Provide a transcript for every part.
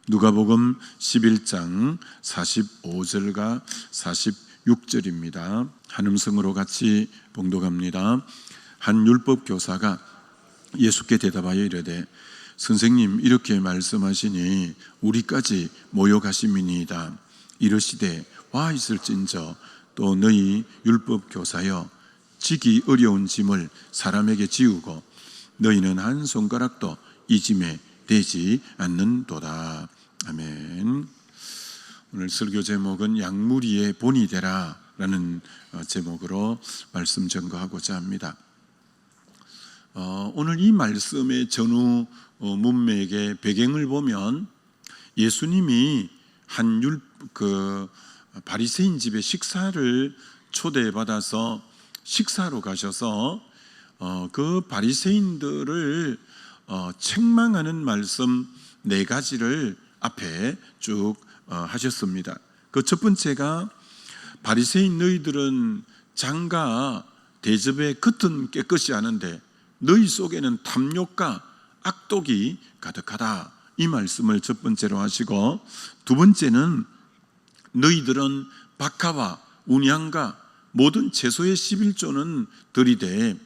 누가복음 11장 45절과 46절입니다. 한음성으로 같이 봉독합니다. 한 율법 교사가 예수께 대답하여 이르되 선생님, 이렇게 말씀하시니 우리까지 모욕하심이니이다. 이르시되 와 있을진저 또 너희 율법 교사여, 지기 어려운 짐을 사람에게 지우고 너희는 한 손가락도 이 짐에 되지 않는도다. 아멘. 오늘 설교 제목은 양무리의 본이 되라 라는 제목으로 말씀 전거하고자 합니다. 오늘 이 말씀의 전후 문맥의 배경을 보면 예수님이 한 바리새인 집에 식사를 초대받아서 식사로 가셔서 그 바리새인들을 책망하는 말씀 4가지를 앞에 쭉 하셨습니다. 그 첫 번째가 바리새인 너희들은 장과 대접의 겉은 깨끗이 하는데 너희 속에는 탐욕과 악독이 가득하다. 이 말씀을 첫 번째로 하시고, 두 번째는 너희들은 박하와 운양과 모든 채소의 11조는 들이되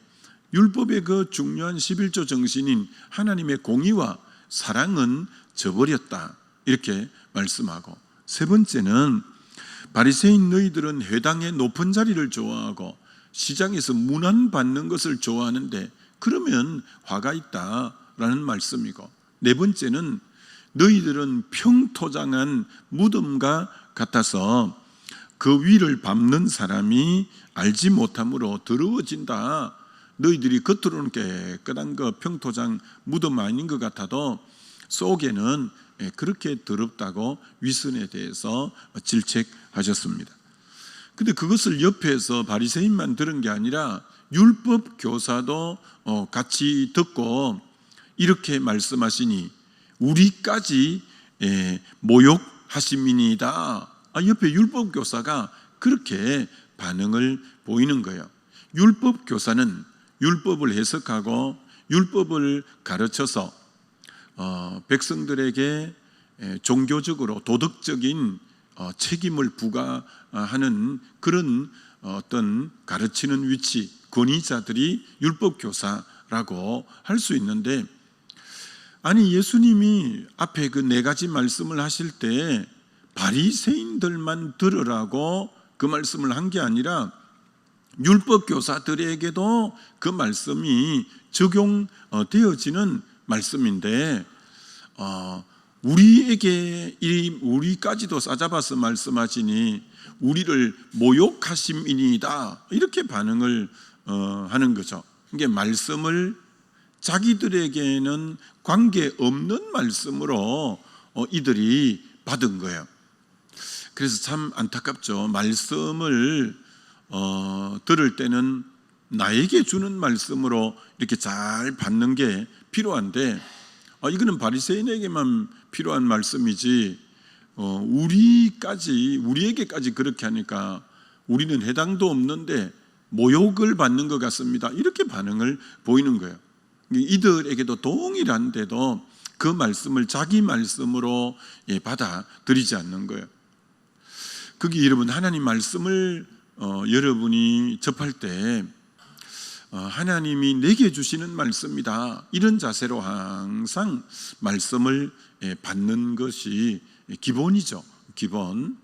율법의 그 중요한 11조 정신인 하나님의 공의와 사랑은 저버렸다. 이렇게 말씀하고, 세 번째는 바리새인 너희들은 회당의 높은 자리를 좋아하고 시장에서 문안받는 것을 좋아하는데 그러면 화가 있다라는 말씀이고, 네 번째는 너희들은 평토장한 무덤과 같아서 그 위를 밟는 사람이 알지 못함으로 더러워진다. 너희들이 겉으로는 깨끗한 그 평토장 무덤 아닌 것 같아도 속에는 그렇게 더럽다고 위선에 대해서 질책하셨습니다. 근데 그것을 옆에서 바리새인만 들은 게 아니라 율법 교사도 같이 듣고 이렇게 말씀하시니 우리까지 모욕하심이니이다. 옆에 율법 교사가 그렇게 반응을 보이는 거예요. 율법 교사는 율법을 해석하고 율법을 가르쳐서 백성들에게 종교적으로 도덕적인 책임을 부과하는 그런 어떤 가르치는 위치, 권위자들이 율법 교사라고 할 수 있는데, 아니 예수님이 앞에 그 4가지 말씀을 하실 때 바리새인들만 들으라고 그 말씀을 한 게 아니라 율법 교사들에게도 그 말씀이 적용되어지는 말씀인데, 우리까지도 싸잡아서 말씀하시니 우리를 모욕하심이니이다. 이렇게 반응을 하는 거죠. 이게 말씀을 자기들에게는 관계없는 말씀으로 이들이 받은 거예요. 그래서 참 안타깝죠. 말씀을 들을 때는 나에게 주는 말씀으로 이렇게 잘 받는 게 필요한데, 이거는 바리새인에게만 필요한 말씀이지 우리에게까지 그렇게 하니까 우리는 해당도 없는데 모욕을 받는 것 같습니다. 이렇게 반응을 보이는 거예요. 이들에게도 동일한데도 그 말씀을 자기 말씀으로 받아들이지 않는 거예요. 그게 여러분, 하나님 말씀을 여러분이 접할 때 하나님이 내게 주시는 말씀이다, 이런 자세로 항상 말씀을 받는 것이 기본이죠. 기본.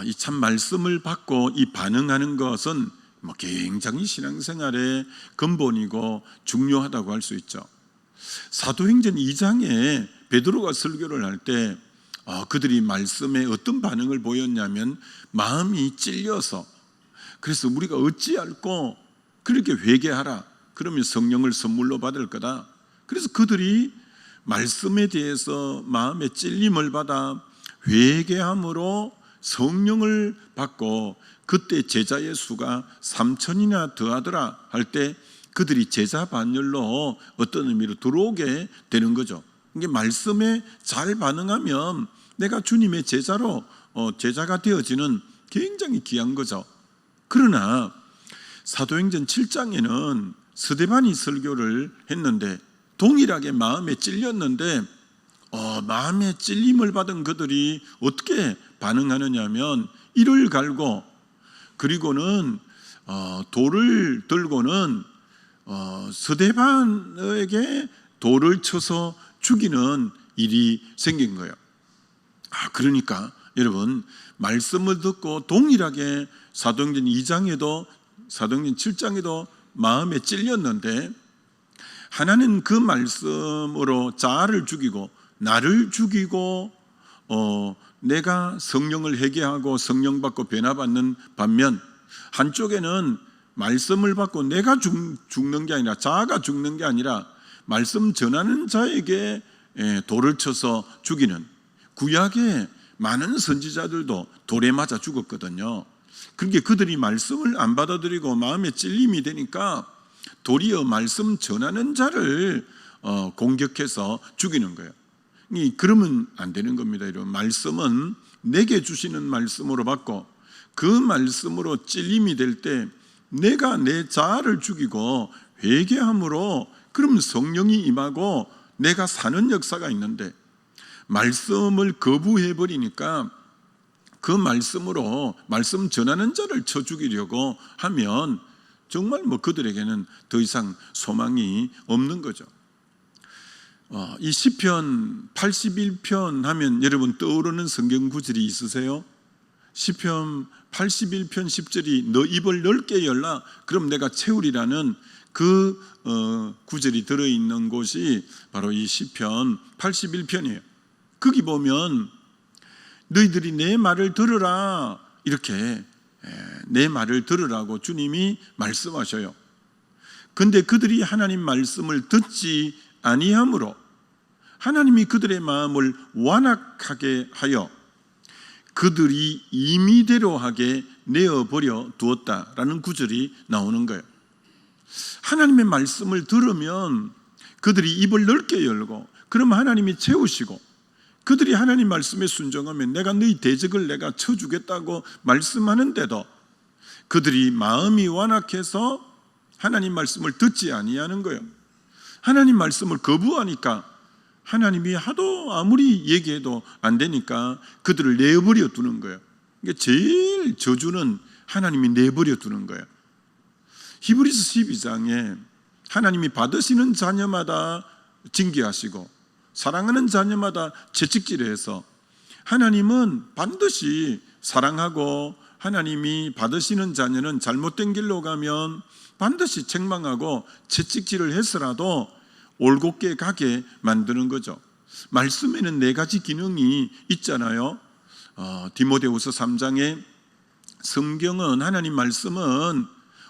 이 참 말씀을 받고 이 반응하는 것은 굉장히 신앙생활의 근본이고 중요하다고 할 수 있죠. 사도행전 2장에 베드로가 설교를 할 때 그들이 말씀에 어떤 반응을 보였냐면 마음이 찔려서, 그래서 우리가 어찌할꼬 그렇게 회개하라, 그러면 성령을 선물로 받을 거다. 그래서 그들이 말씀에 대해서 마음의 찔림을 받아 회개함으로 성령을 받고, 그때 제자의 수가 3,000이나 더하더라 할 때 그들이 제자 반열로 어떤 의미로 들어오게 되는 거죠. 이게 말씀에 잘 반응하면 내가 주님의 제자가 되어지는 굉장히 귀한 거죠. 그러나 사도행전 7장에는 스데반이 설교를 했는데 동일하게 마음에 찔렸는데 마음에 찔림을 받은 그들이 어떻게 반응하느냐면 이를 갈고 그리고는 돌을 들고는 스데반에게 돌을 쳐서 죽이는 일이 생긴 거예요. 그러니까 여러분 말씀을 듣고 동일하게 사도행전 2장에도 사도행전 7장에도 마음에 찔렸는데 하나는 그 말씀으로 자아를 죽이고 나를 죽이고 내가 성령을 회개하고 성령 받고 변화받는 반면 한쪽에는 말씀을 받고 내가 죽는 게 아니라 자아가 죽는 게 아니라 말씀 전하는 자에게 돌을 쳐서 죽이는 구약의 많은 선지자들도 돌에 맞아 죽었거든요. 그러니까 그들이 말씀을 안 받아들이고 마음에 찔림이 되니까 도리어 말씀 전하는 자를 공격해서 죽이는 거예요. 그러면 안 되는 겁니다. 이런 말씀은 내게 주시는 말씀으로 받고 그 말씀으로 찔림이 될 때 내가 내 자아를 죽이고 회개함으로 그러면 성령이 임하고 내가 사는 역사가 있는데 말씀을 거부해버리니까 그 말씀으로 말씀 전하는 자를 쳐 죽이려고 하면 정말 그들에게는 더 이상 소망이 없는 거죠. 이 시편 81편 하면 여러분 떠오르는 성경 구절이 있으세요? 시편 81편 10절이 너 입을 넓게 열라 그럼 내가 채우리라는 그 구절이 들어있는 곳이 바로 이 시편 81편이에요. 거기 보면 너희들이 내 말을 들으라 이렇게 내 말을 들으라고 주님이 말씀하셔요. 근데 그들이 하나님 말씀을 듣지 아니함으로 하나님이 그들의 마음을 완악하게 하여 그들이 임의대로 하게 내어버려 두었다라는 구절이 나오는 거예요. 하나님의 말씀을 들으면 그들이 입을 넓게 열고 그러면 하나님이 채우시고 그들이 하나님 말씀에 순종하면 내가 너희 대적을 내가 쳐주겠다고 말씀하는데도 그들이 마음이 완악해서 하나님 말씀을 듣지 아니하는 거예요. 하나님 말씀을 거부하니까 하나님이 하도 아무리 얘기해도 안 되니까 그들을 내버려 두는 거예요. 그러니까 제일 저주는 하나님이 내버려 두는 거예요. 히브리서 12장에 하나님이 받으시는 자녀마다 징계하시고 사랑하는 자녀마다 채찍질해서 하나님은 반드시 사랑하고 하나님이 받으시는 자녀는 잘못된 길로 가면 반드시 책망하고 채찍질을 해서라도 올곧게 가게 만드는 거죠. 말씀에는 4가지 기능이 있잖아요. 디모데후서 3장에 성경은 하나님 말씀은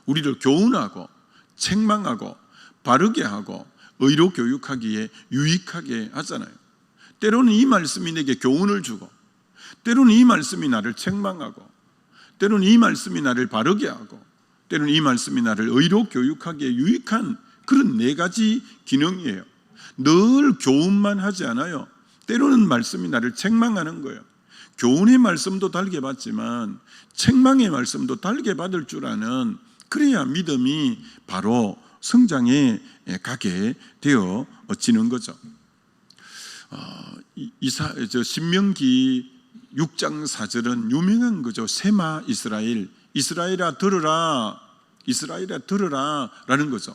우리를 교훈하고 책망하고 바르게 하고 의로 교육하기에 유익하게 하잖아요. 때로는 이 말씀이 내게 교훈을 주고 때로는 이 말씀이 나를 책망하고 때로는 이 말씀이 나를 바르게 하고 때로는 이 말씀이 나를 의로 교육하기에 유익한 그런 4가지 기능이에요. 늘 교훈만 하지 않아요. 때로는 말씀이 나를 책망하는 거예요. 교훈의 말씀도 달게 받지만 책망의 말씀도 달게 받을 줄 아는 그래야 믿음이 바로 성장에 가게 되어지는 거죠. 신명기 6장 4절은 유명한 거죠. 세마 이스라엘아 들으라 이스라엘아 들으라 라는 거죠.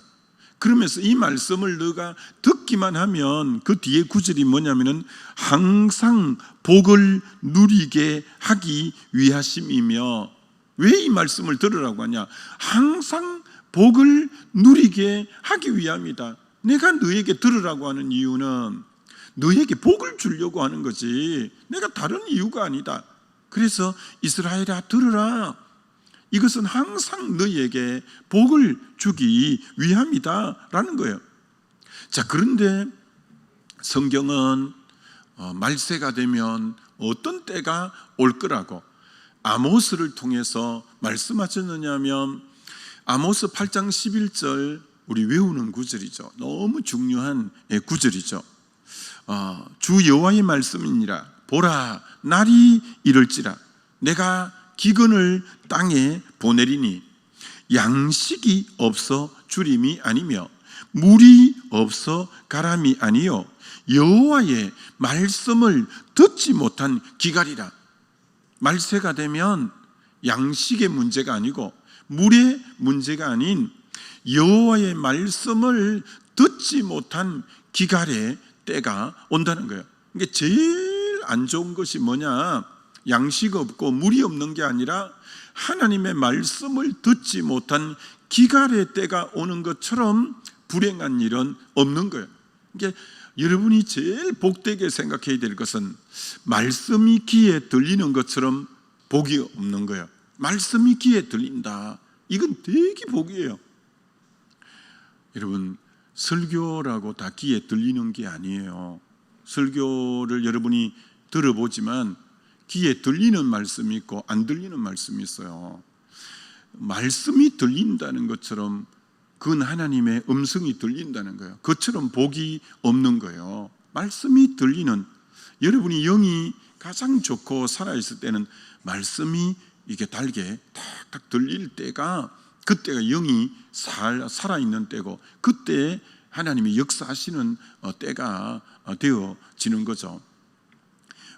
그러면서 이 말씀을 너가 듣기만 하면 그 뒤에 구절이 뭐냐면은 항상 복을 누리게 하기 위하심이며 왜 이 말씀을 들으라고 하냐? 항상 복을 누리게 하기 위함이다. 내가 너에게 들으라고 하는 이유는 너에게 복을 주려고 하는 거지 내가 다른 이유가 아니다. 그래서 이스라엘아 들으라. 이것은 항상 너희에게 복을 주기 위함이다 라는 거예요. 자, 그런데 성경은 말세가 되면 어떤 때가 올 거라고 아모스를 통해서 말씀하셨느냐 하면 아모스 8장 11절 우리 외우는 구절이죠. 너무 중요한 구절이죠. 주 여호와의 말씀이니라 보라 날이 이를지라 내가 기근을 땅에 보내리니 양식이 없어 주림이 아니며 물이 없어 가람이 아니요 여호와의 말씀을 듣지 못한 기갈이라. 말세가 되면 양식의 문제가 아니고 물의 문제가 아닌 여호와의 말씀을 듣지 못한 기갈의 때가 온다는 거예요. 이게 제일 안 좋은 것이 뭐냐? 양식 없고 물이 없는 게 아니라 하나님의 말씀을 듣지 못한 기갈의 때가 오는 것처럼 불행한 일은 없는 거예요. 이게 여러분이 제일 복되게 생각해야 될 것은 말씀이 귀에 들리는 것처럼 복이 없는 거예요. 말씀이 귀에 들린다. 이건 되게 복이에요. 여러분, 설교라고 다 귀에 들리는 게 아니에요. 설교를 여러분이 들어보지만 귀에 들리는 말씀이 있고 안 들리는 말씀이 있어요. 말씀이 들린다는 것처럼 그건 하나님의 음성이 들린다는 거예요. 그것처럼 복이 없는 거예요. 말씀이 들리는, 여러분이 영이 가장 좋고 살아있을 때는 말씀이 이게 달게 탁탁 들릴 때가, 그때가 영이 살아있는 때고 그때 하나님이 역사하시는 때가 되어지는 거죠.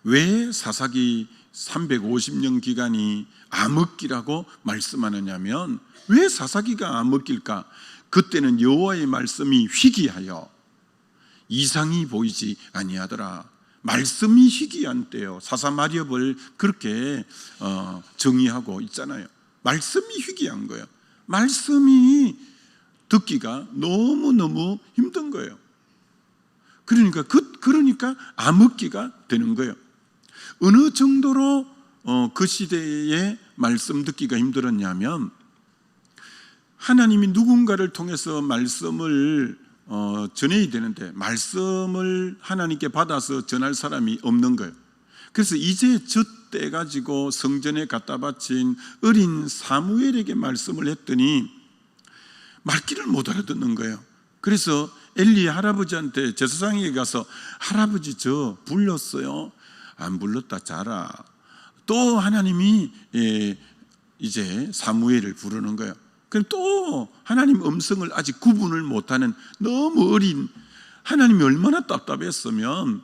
왜 사사기 350년 기간이 암흑기라고 말씀하느냐면, 왜 사사기가 암흑기일까? 그때는 여호와의 말씀이 희귀하여 이상이 보이지 아니하더라. 말씀이 희귀한 때요. 사사마리업을 그렇게 정의하고 있잖아요. 말씀이 희귀한 거예요. 말씀이 듣기가 너무너무 힘든 거예요. 그러니까 암흑기가 되는 거예요. 어느 정도로 그 시대에 말씀 듣기가 힘들었냐면, 하나님이 누군가를 통해서 말씀을 전해야 되는데 말씀을 하나님께 받아서 전할 사람이 없는 거예요. 그래서 이제 젖대 가지고 성전에 갖다 바친 어린 사무엘에게 말씀을 했더니 말귀를 못 알아듣는 거예요. 그래서 엘리 할아버지한테 제사장에게 가서, 할아버지 저 불렀어요. 안 불렀다 자라. 또 하나님이 이제 사무엘을 부르는 거예요. 그럼 또 하나님 음성을 아직 구분을 못하는 너무 어린, 하나님이 얼마나 답답했으면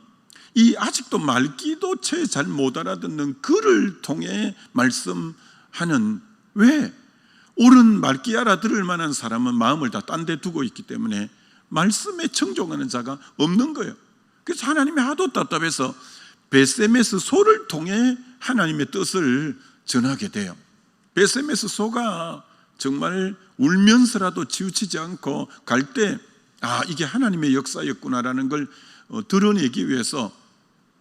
이 아직도 말귀도 채 잘 못 알아듣는 그를 통해 말씀하는, 왜? 옳은 말귀 알아들을 만한 사람은 마음을 다 딴 데 두고 있기 때문에 말씀에 청종하는 자가 없는 거예요. 그래서 하나님이 하도 답답해서 베세메스 소를 통해 하나님의 뜻을 전하게 돼요. 베세메스 소가 정말 울면서라도 치우치지 않고 갈 때, 이게 하나님의 역사였구나라는 걸 드러내기 위해서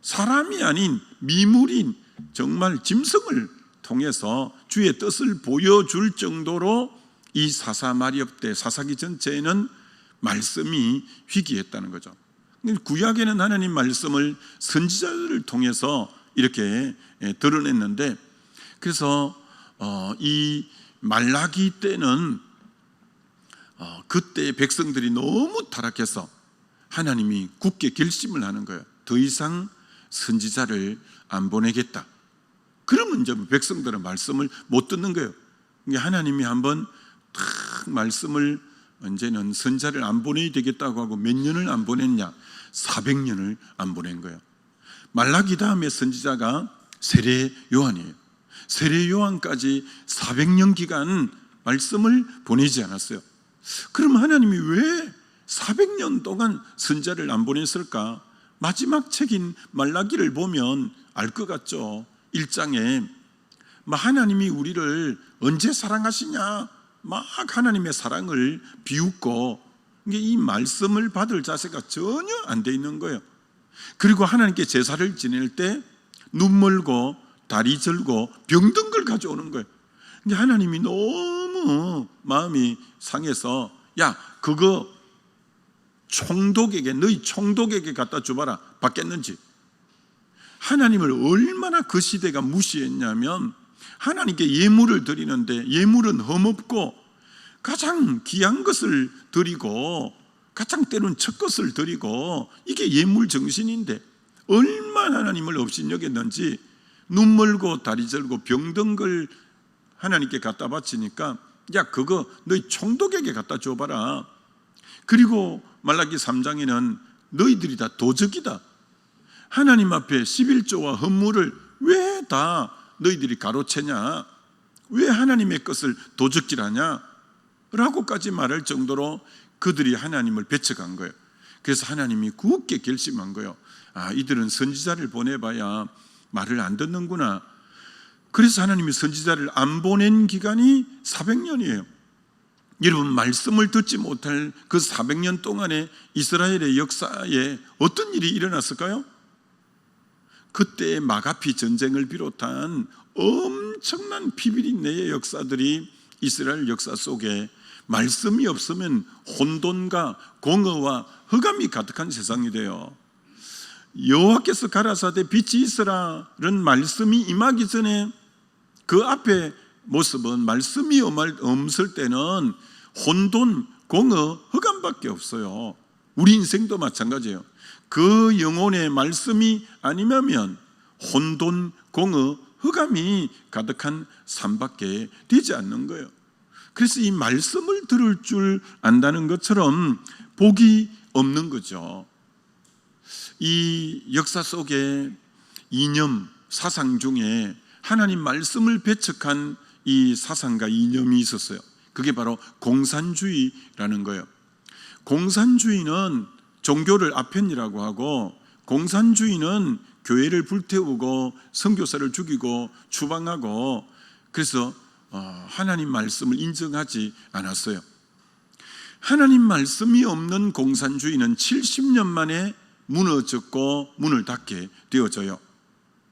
사람이 아닌 미물인 정말 짐승을 통해서 주의 뜻을 보여줄 정도로 이 사사마리업 때, 사사기 전체에는 말씀이 희귀했다는 거죠. 구약에는 하나님 말씀을 선지자들을 통해서 이렇게 드러냈는데, 그래서 이 말라기 때는 그때 백성들이 너무 타락해서 하나님이 굳게 결심을 하는 거예요. 더 이상 선지자를 안 보내겠다. 그러면 이제 백성들은 말씀을 못 듣는 거예요. 하나님이 한번 탁 말씀을, 이제는 선지자를 안 보내야 되겠다고 하고 몇 년을 안 보냈냐? 400년을 안 보낸 거예요. 말라기 다음에 선지자가 세례 요한이에요. 세례 요한까지 400년 기간 말씀을 보내지 않았어요. 그럼 하나님이 왜 400년 동안 선지자를 안 보냈을까? 마지막 책인 말라기를 보면 알 것 같죠. 1장에 하나님이 우리를 언제 사랑하시냐, 막 하나님의 사랑을 비웃고, 이 말씀을 받을 자세가 전혀 안 돼 있는 거예요. 그리고 하나님께 제사를 지낼 때 눈 멀고 다리 절고 병든 걸 가져오는 거예요. 하나님이 너무 마음이 상해서, 야 그거 총독에게, 너희 총독에게 갖다 줘봐라. 받겠는지. 하나님을 얼마나 그 시대가 무시했냐면, 하나님께 예물을 드리는데 예물은 흠없고 가장 귀한 것을 드리고, 가장 때로는 첫 것을 드리고, 이게 예물 정신인데 얼마나 하나님을 업신여겼는지, 눈 멀고 다리 절고 병든 걸 하나님께 갖다 바치니까, 야 그거 너희 총독에게 갖다 줘봐라. 그리고 말라기 3장에는 너희들이 다 도적이다. 하나님 앞에 11조와 헌물을 왜 다 너희들이 가로채냐? 왜 하나님의 것을 도적질하냐? 라고까지 말할 정도로 그들이 하나님을 배척한 거예요. 그래서 하나님이 굳게 결심한 거예요. 이들은 선지자를 보내봐야 말을 안 듣는구나. 그래서 하나님이 선지자를 안 보낸 기간이 400년이에요. 여러분, 말씀을 듣지 못할 그 400년 동안에 이스라엘의 역사에 어떤 일이 일어났을까요? 그때 마가피 전쟁을 비롯한 엄청난 피비린내의 역사들이 이스라엘 역사 속에 말씀이 없으면 혼돈과 공허와 흑암이 가득한 세상이 돼요. 여호와께서 가라사대 빛이 있으라는 말씀이 임하기 전에 그 앞에 모습은 말씀이 없을 때는 혼돈, 공허, 흑암밖에 없어요. 우리 인생도 마찬가지예요. 그 영혼의 말씀이 아니면 혼돈, 공허, 흑암이 가득한 삶밖에 되지 않는 거예요. 그래서 이 말씀을 들을 줄 안다는 것처럼 복이 없는 거죠. 이 역사 속에 이념, 사상 중에 하나님 말씀을 배척한 이 사상과 이념이 있었어요. 그게 바로 공산주의라는 거예요. 공산주의는 종교를 아편이라고 하고, 공산주의는 교회를 불태우고 선교사를 죽이고 추방하고, 그래서 하나님 말씀을 인정하지 않았어요. 하나님 말씀이 없는 공산주의는 70년 만에 무너졌고 문을 닫게 되어져요.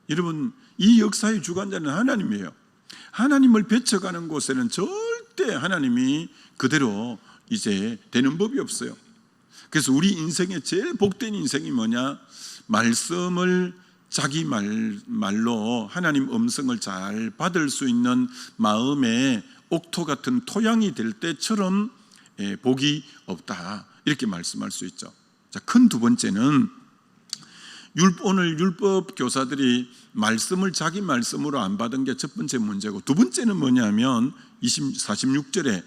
여러분, 이 역사의 주관자는 하나님이에요. 하나님을 배척하는 곳에는 절대 하나님이 그대로 이제 되는 법이 없어요. 그래서 우리 인생의 제일 복된 인생이 뭐냐? 말씀을 자기 말로 하나님 음성을 잘 받을 수 있는 마음의 옥토 같은 토양이 될 때처럼 복이 없다, 이렇게 말씀할 수 있죠. 자, 큰 두 번째는 오늘 율법 교사들이 말씀을 자기 말씀으로 안 받은 게 첫 번째 문제고, 두 번째는 뭐냐면 46절에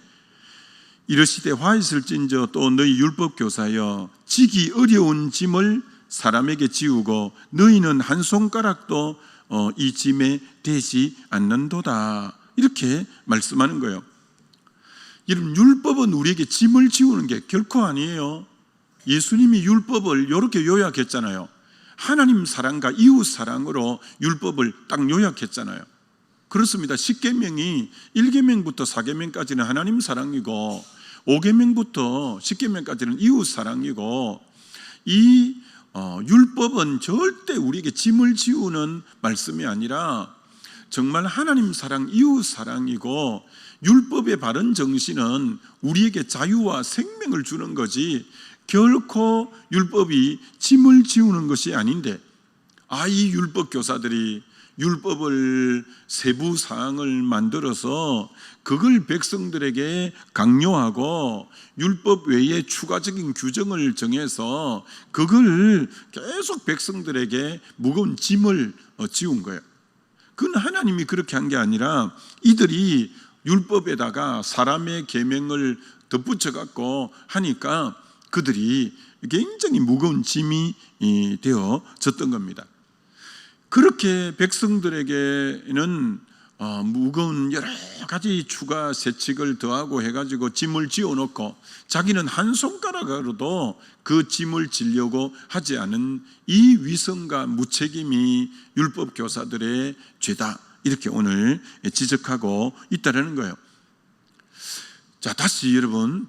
이르시되 화 있을진저 또 너희 율법 교사여 지기 어려운 짐을 사람에게 지우고 너희는 한 손가락도 이 짐에 대지 않는도다, 이렇게 말씀하는 거예요. 여러분, 율법은 우리에게 짐을 지우는 게 결코 아니에요. 예수님이 율법을 이렇게 요약했잖아요. 하나님 사랑과 이웃 사랑으로 율법을 딱 요약했잖아요. 그렇습니다. 10계명이 1계명부터 4계명까지는 하나님 사랑이고 5계명부터 10계명까지는 이웃 사랑이고, 이 율법은 절대 우리에게 짐을 지우는 말씀이 아니라 정말 하나님 사랑, 이웃 사랑이고, 율법의 바른 정신은 우리에게 자유와 생명을 주는 거지 결코 율법이 짐을 지우는 것이 아닌데, 이 율법 교사들이 율법을 세부 사항을 만들어서 그걸 백성들에게 강요하고 율법 외에 추가적인 규정을 정해서 그걸 계속 백성들에게 무거운 짐을 지운 거예요. 그건 하나님이 그렇게 한 게 아니라 이들이 율법에다가 사람의 계명을 덧붙여 갖고 하니까 그들이 굉장히 무거운 짐이 되어졌던 겁니다. 그렇게 백성들에게는 무거운 여러 가지 추가 세칙을 더하고 해가지고 짐을 지어놓고 자기는 한 손가락으로도 그 짐을 지려고 하지 않은 이 위선과 무책임이 율법 교사들의 죄다, 이렇게 오늘 지적하고 있다는 거예요. 자, 다시 여러분,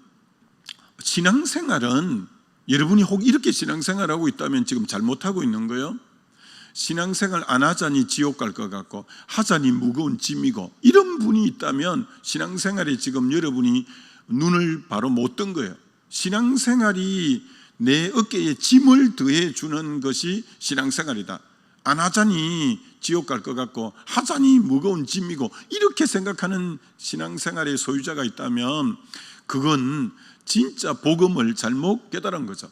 신앙생활은 여러분이 혹 이렇게 신앙생활하고 있다면 지금 잘못하고 있는 거예요. 신앙생활 안 하자니 지옥 갈 것 같고 하자니 무거운 짐이고, 이런 분이 있다면 신앙생활에 지금 여러분이 눈을 바로 못 뜬 거예요. 신앙생활이 내 어깨에 짐을 더해 주는 것이 신앙생활이다. 안 하자니 지옥 갈 것 같고 하자니 무거운 짐이고, 이렇게 생각하는 신앙생활의 소유자가 있다면 그건 진짜 복음을 잘못 깨달은 거죠.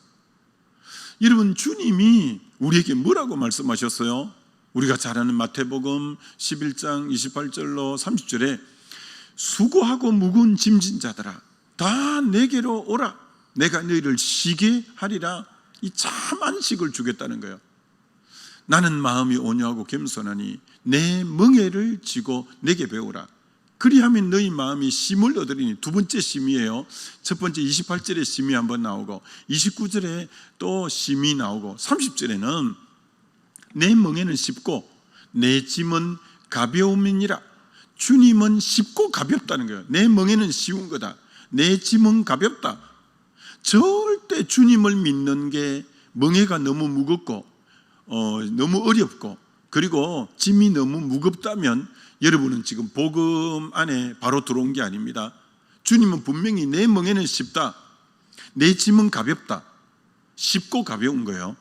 여러분, 주님이 우리에게 뭐라고 말씀하셨어요? 우리가 잘 아는 마태복음 11장 28절로 30절에 수고하고 무거운 짐진 자들아 다 내게로 오라, 내가 너희를 쉬게 하리라. 이 참 안식을 주겠다는 거예요. 나는 마음이 온유하고 겸손하니 내 멍에를 지고 내게 배우라. 그리하면 너희 마음이 쉼을 얻으리니. 두 번째 쉼이에요. 첫 번째 28절에 쉼이 한번 나오고 29절에 또 쉼이 나오고 30절에는 내 멍에는 쉽고 내 짐은 가벼움이니라. 주님은 쉽고 가볍다는 거예요. 내 멍에는 쉬운 거다. 내 짐은 가볍다. 절대 주님을 믿는 게 멍에가 너무 무겁고 너무 어렵고 그리고 짐이 너무 무겁다면 여러분은 지금 복음 안에 바로 들어온 게 아닙니다. 주님은 분명히 내 멍에는 쉽다, 내 짐은 가볍다. 쉽고 가벼운 거예요.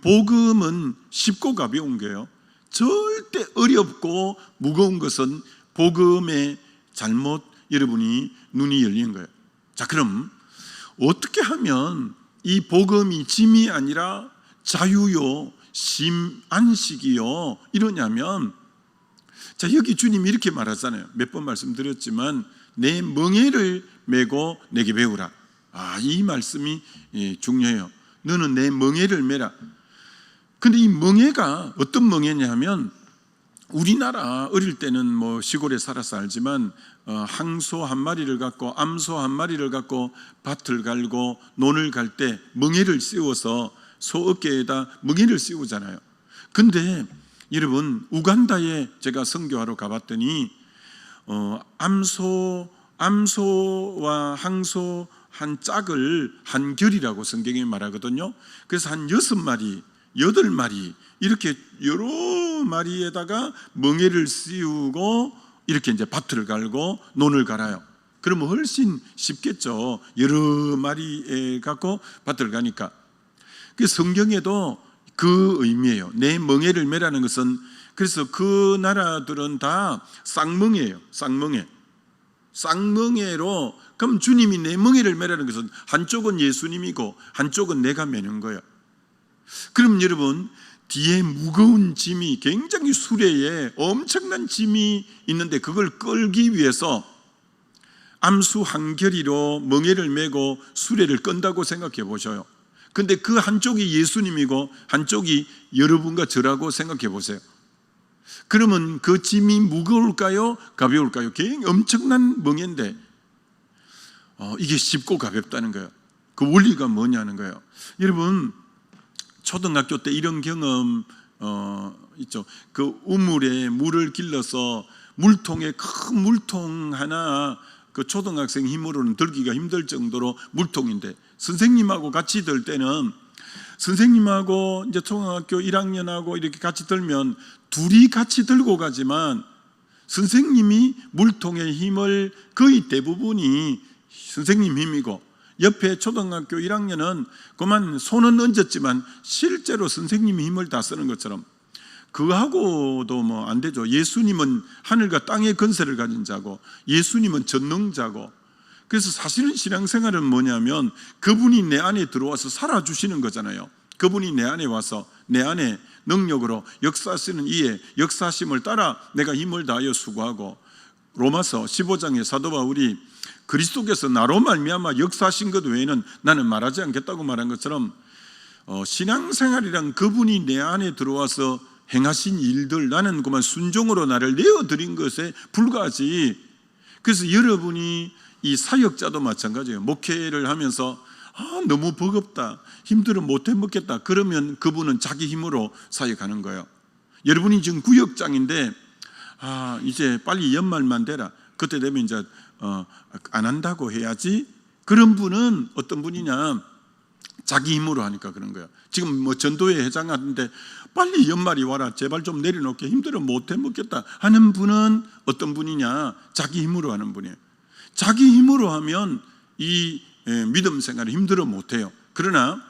복음은 쉽고 가벼운 거예요. 절대 어렵고 무거운 것은 복음에 잘못 여러분이 눈이 열린 거예요. 자, 그럼 어떻게 하면 이 복음이 짐이 아니라 자유요, 안식이요 이러냐면, 자, 여기 주님이 이렇게 말하잖아요. 몇 번 말씀드렸지만 내 멍에를 메고 내게 배우라. 이 말씀이 중요해요. 너는 내 멍에를 메라. 근데 이 멍에가 어떤 멍에냐 하면, 우리나라 어릴 때는 뭐 시골에 살아서 알지만 항소 한 마리를 갖고 암소 한 마리를 갖고 밭을 갈고 논을 갈 때 멍에를 씌워서 소 어깨에다 멍에를 씌우잖아요. 근데 여러분, 우간다에 제가 선교하러 가봤더니 암소와 항소 한 짝을 한 결이라고 성경에 말하거든요. 그래서 한 6마리, 8마리 이렇게 여러 마리에다가 멍에를 씌우고 이렇게 이제 밭을 갈고 논을 갈아요. 그러면 훨씬 쉽겠죠. 여러 마리에 갖고 밭을 가니까. 그 성경에도 그 의미예요. 내 멍에를 메라는 것은, 그래서 그 나라들은 다 쌍멍에예요. 쌍멍에로, 그럼 주님이 내 멍에를 메라는 것은 한쪽은 예수님이고 한쪽은 내가 메는 거예요. 그럼 여러분, 뒤에 무거운 짐이, 굉장히 수레에 엄청난 짐이 있는데 그걸 끌기 위해서 암수 한 결이로 멍에를 메고 수레를 끈다고 생각해 보셔요. 근데 그 한쪽이 예수님이고 한쪽이 여러분과 저라고 생각해 보세요. 그러면 그 짐이 무거울까요? 가벼울까요? 굉장히 엄청난 멍에인데 이게 쉽고 가볍다는 거예요. 그 원리가 뭐냐는 거예요. 여러분, 초등학교 때 이런 경험 있죠. 그 우물에 물을 길러서 물통에 큰 물통 하나, 그 초등학생 힘으로는 들기가 힘들 정도로 물통인데, 선생님하고 같이 들 때는, 선생님하고 이제 초등학교 1학년하고 이렇게 같이 들면 둘이 같이 들고 가지만 선생님이 물통의 힘을 거의 대부분이 선생님 힘이고, 옆에 초등학교 1학년은 그만 손은 얹었지만 실제로 선생님이 힘을 다 쓰는 것처럼, 그하고도 뭐 안 되죠. 예수님은 하늘과 땅의 건세를 가진 자고 예수님은 전능자고, 그래서 사실은 신앙생활은 뭐냐면 그분이 내 안에 들어와서 살아주시는 거잖아요. 그분이 내 안에 와서 내 안에 능력으로 역사하시는 이의 역사심을 따라 내가 힘을 다하여 수고하고, 로마서 15장의 사도 바울이 그리스도께서 나로 말미암아 역사하신 것 외에는 나는 말하지 않겠다고 말한 것처럼, 신앙생활이란 그분이 내 안에 들어와서 행하신 일들, 나는 그만 순종으로 나를 내어드린 것에 불과하지. 그래서 여러분이 이 사역자도 마찬가지예요. 목회를 하면서 너무 버겁다, 힘들어 못해 먹겠다, 그러면 그분은 자기 힘으로 사역하는 거예요. 여러분이 지금 구역장인데 이제 빨리 연말만 되라, 그때 되면 이제 안 한다고 해야지. 그런 분은 어떤 분이냐, 자기 힘으로 하니까 그런 거예요. 지금 뭐 전도회 회장하는데 빨리 연말이 와라, 제발 좀 내려놓게, 힘들어 못해 먹겠다 하는 분은 어떤 분이냐, 자기 힘으로 하는 분이에요. 자기 힘으로 하면 이 믿음 생활을 힘들어 못해요. 그러나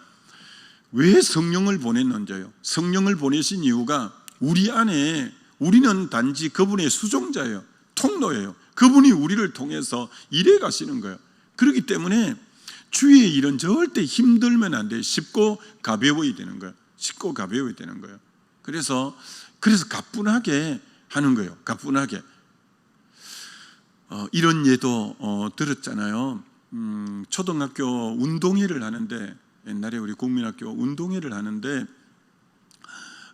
왜 성령을 보냈는지요? 성령을 보내신 이유가 우리 안에, 우리는 단지 그분의 수종자예요. 통로예요. 그분이 우리를 통해서 일해 가시는 거예요. 그렇기 때문에 주의 일은 절대 힘들면 안 돼요. 쉽고 가벼워야 되는 거예요. 쉽고 가벼워야 되는 거예요. 그래서 가뿐하게 하는 거예요. 가뿐하게. 이런 예도 들었잖아요. 초등학교 운동회를 하는데, 옛날에 우리 국민학교 운동회를 하는데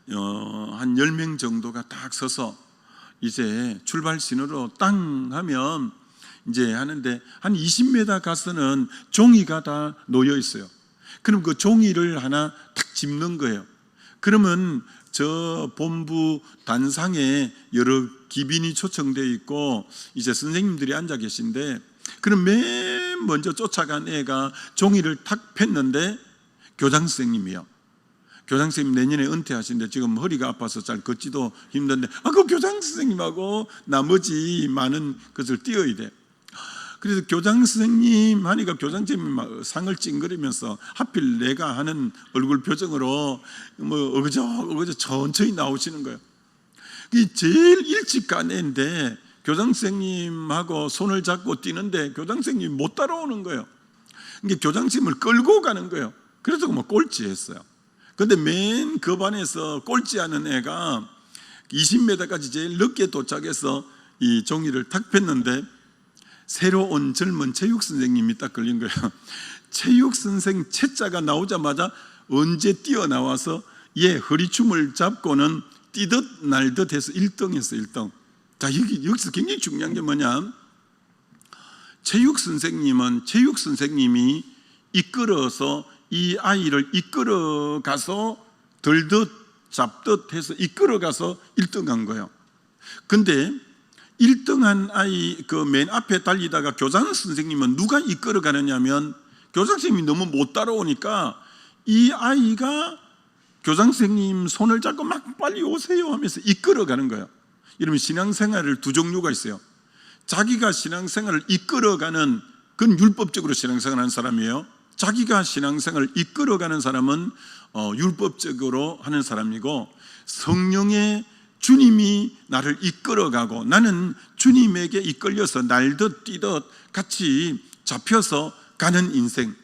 한 10명 정도가 딱 서서 이제 출발 신호로 땅 하면 이제 하는데, 한 20m 가서는 종이가 다 놓여 있어요. 그럼 그 종이를 하나 탁 짚는 거예요. 그러면 저 본부 단상에 여러 기빈이 초청되어 있고 이제 선생님들이 앉아 계신데, 그럼 맨 먼저 쫓아간 애가 종이를 탁 폈는데 교장 선생님이요. 교장 선생님 내년에 은퇴하시는데 지금 허리가 아파서 잘 걷지도 힘든데, 그 교장 선생님하고 나머지 많은 것을 띄어야 돼. 그래서 교장 선생님 하니까 교장 선생님이 상을 찡그리면서 하필 내가 하는 얼굴 표정으로 뭐 어그저 천천히 나오시는 거예요. 제일 일찍 간 애인데 교장 선생님하고 손을 잡고 뛰는데 교장 선생님이 못 따라오는 거예요. 그러니까 교장 선생님을 끌고 가는 거예요. 그래서 뭐 꼴찌했어요. 근데 맨 그 반에서 꼴찌하는 애가 20m까지 제일 늦게 도착해서 이 종이를 탁 폈는데, 새로 온 젊은 체육 선생님이 딱 걸린 거예요. 체육 선생 채자가 나오자마자 언제 뛰어나와서 얘 허리춤을 잡고는 뛰듯 날듯 해서 1등했어, 1등. 자, 여기서 굉장히 중요한 게 뭐냐, 체육 선생님은 체육 선생님이 이끌어서 이 아이를 이끌어 가서 들듯 잡듯 해서 이끌어 가서 1등한 거예요. 근데 1등한 아이 그 맨 앞에 달리다가 교장 선생님은 누가 이끌어 가느냐면, 교장 선생님이 너무 못 따라오니까 이 아이가 교장 선생님 손을 잡고 막 빨리 오세요 하면서 이끌어 가는 거예요. 이러면 신앙생활을 두 종류가 있어요. 자기가 신앙생활을 이끌어가는, 그건 율법적으로 신앙생활하는 사람이에요. 자기가 신앙생활을 이끌어가는 사람은 율법적으로 하는 사람이고, 성령의 주님이 나를 이끌어가고 나는 주님에게 이끌려서 날듯 뛰듯 같이 잡혀서 가는 인생.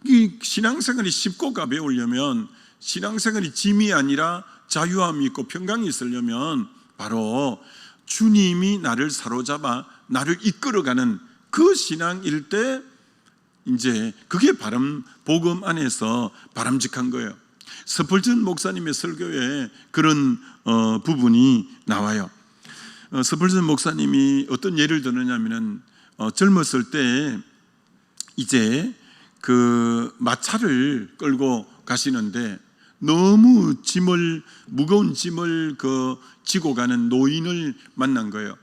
이 신앙생활이 쉽고 가벼우려면, 신앙생활이 짐이 아니라 자유함이 있고 평강이 있으려면 바로 주님이 나를 사로잡아 나를 이끌어가는 그 신앙일 때 이제 그게 복음 안에서 바람직한 거예요. 스펄전 목사님의 설교에 그런 부분이 나와요. 스펄전 목사님이 어떤 예를 들었냐면은 젊었을 때 이제 그 마차를 끌고 가시는데 너무 무거운 짐을 지고 가는 노인을 만난 거예요.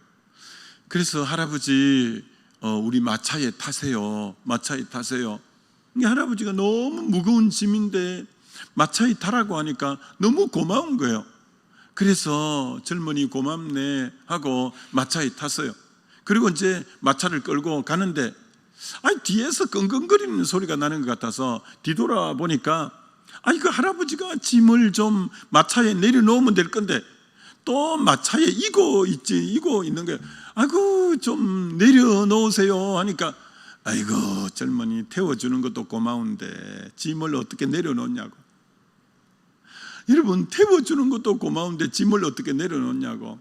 그래서 할아버지 우리 마차에 타세요. 마차에 타세요. 할아버지가 너무 무거운 짐인데 마차에 타라고 하니까 너무 고마운 거예요. 그래서 젊은이 고맙네 하고 마차에 탔어요. 그리고 이제 마차를 끌고 가는데 뒤에서 끙끙거리는 소리가 나는 것 같아서 뒤돌아보니까 그 할아버지가 짐을 좀 마차에 내려놓으면 될 건데 또 마차에 이고 있는 거예요. 아이고 좀 내려놓으세요 하니까 아이고 젊은이 태워주는 것도 고마운데 짐을 어떻게 내려놓냐고. 여러분, 태워주는 것도 고마운데 짐을 어떻게 내려놓냐고.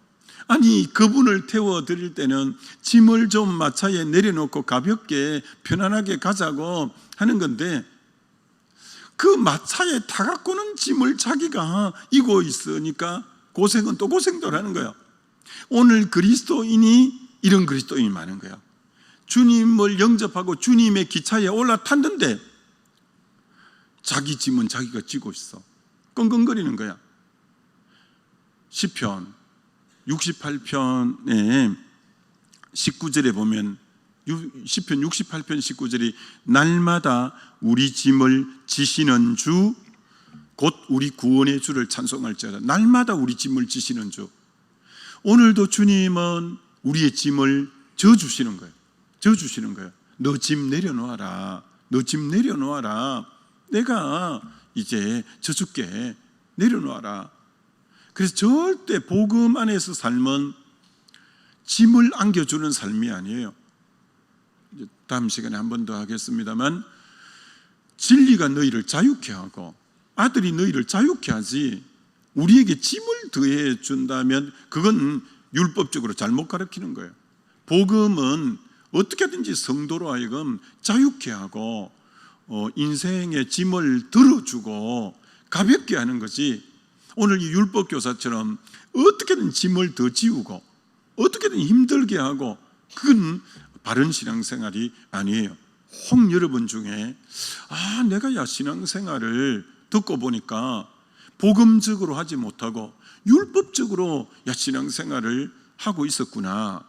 아니, 그분을 태워드릴 때는 짐을 좀 마차에 내려놓고 가볍게 편안하게 가자고 하는 건데, 그 마차에 타갖고는 짐을 자기가 이고 있으니까 고생은 또 고생도 하는 거예요. 오늘 그리스도인이 이런 그리스도인이 많은 거예요. 주님을 영접하고 주님의 기차에 올라탔는데 자기 짐은 자기가 지고 있어. 끙끙거리는 거야. 시편 68편의 19절에 보면, 시편 68편 19절이 날마다 우리 짐을 지시는 주 곧 우리 구원의 주를 찬송할지어다. 날마다 우리 짐을 지시는 주. 오늘도 주님은 우리의 짐을 져주시는 거예요. 져주시는 거예요. 너 짐 내려놓아라. 너 짐 내려놓아라. 내가 이제 져줄게. 내려놓아라. 그래서 절대 복음 안에서 삶은 짐을 안겨주는 삶이 아니에요. 다음 시간에 한 번 더 하겠습니다만, 진리가 너희를 자유케 하고 아들이 너희를 자유케 하지, 우리에게 짐을 더해 준다면 그건 율법적으로 잘못 가르치는 거예요. 복음은 어떻게든지 성도로 하여금 자유케 하고 인생의 짐을 들어주고 가볍게 하는 것이, 오늘 이 율법 교사처럼 어떻게든 짐을 더 지우고 어떻게든 힘들게 하고, 그건 바른 신앙생활이 아니에요. 혹 여러분 중에 내가 신앙생활을 듣고 보니까 복음적으로 하지 못하고 율법적으로 신앙생활을 하고 있었구나.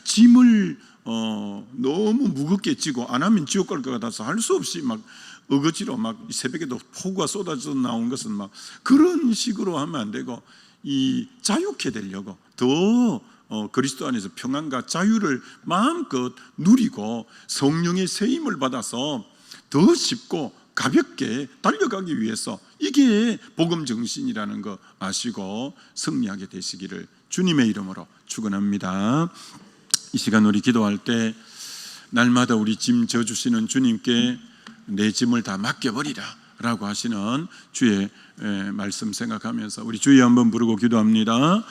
짐을 너무 무겁게 지고 안 하면 지옥 갈 것 같아서 할 수 없이 막 어거지로 막 새벽에도 폭우가 쏟아져 나온 것은 막 그런 식으로 하면 안 되고, 이 자유케 되려고 더 그리스도 안에서 평안과 자유를 마음껏 누리고 성령의 세임을 받아서 더 쉽고 가볍게 달려가기 위해서, 이게 복음 정신이라는 거 아시고 승리하게 되시기를 주님의 이름으로 축원합니다. 이 시간 우리 기도할 때 날마다 우리 짐 져주시는 주님께 내 짐을 다 맡겨버리라 라고 하시는 주의 말씀 생각하면서 우리 주여 한번 부르고 기도합니다.